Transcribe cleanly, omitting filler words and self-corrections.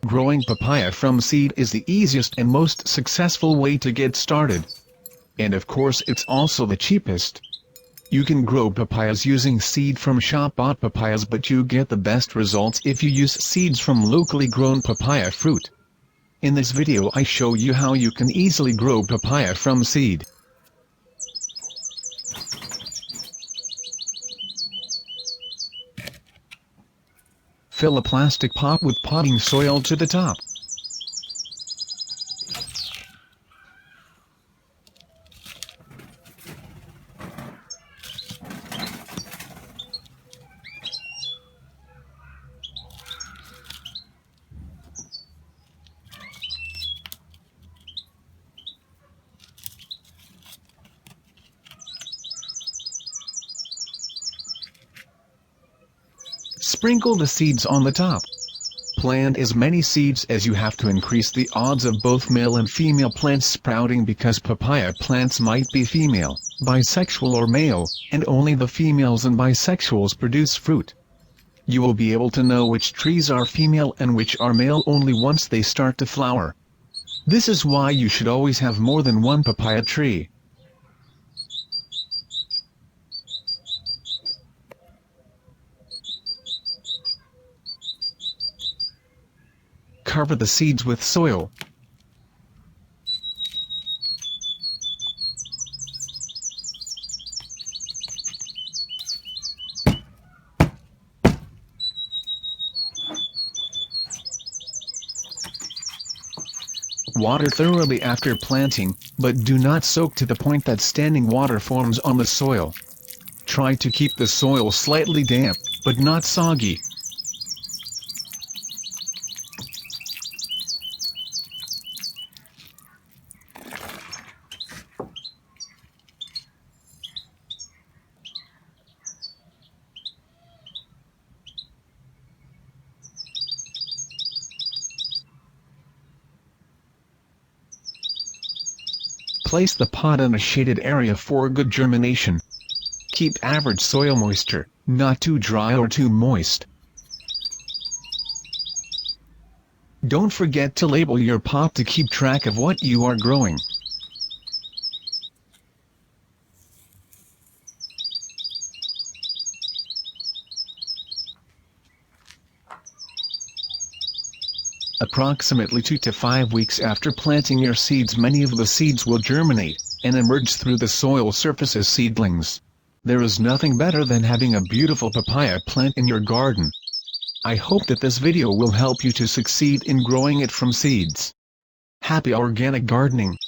Growing papaya from seed is the easiest and most successful way to get started. And of course it's also the cheapest. You can grow papayas using seed from shop-bought papayas, but you get the best results if you use seeds from locally grown papaya fruit. In this video I show you how you can easily grow papaya from seed. Fill a plastic pot with potting soil to the top. Sprinkle the seeds on the top. Plant as many seeds as you have to increase the odds of both male and female plants sprouting, because papaya plants might be female, bisexual or male, and only the females and bisexuals produce fruit. You will be able to know which trees are female and which are male only once they start to flower. This is why you should always have more than one papaya tree. Cover the seeds with soil. Water thoroughly after planting, but do not soak to the point that standing water forms on the soil. Try to keep the soil slightly damp, but not soggy. Place the pot in a shaded area for good germination. Keep average soil moisture, not too dry or too moist. Don't forget to label your pot to keep track of what you are growing. Approximately 2 to 5 weeks after planting your seeds, many of the seeds will germinate and emerge through the soil surface as seedlings. There is nothing better than having a beautiful papaya plant in your garden. I hope that this video will help you to succeed in growing it from seeds. Happy organic gardening!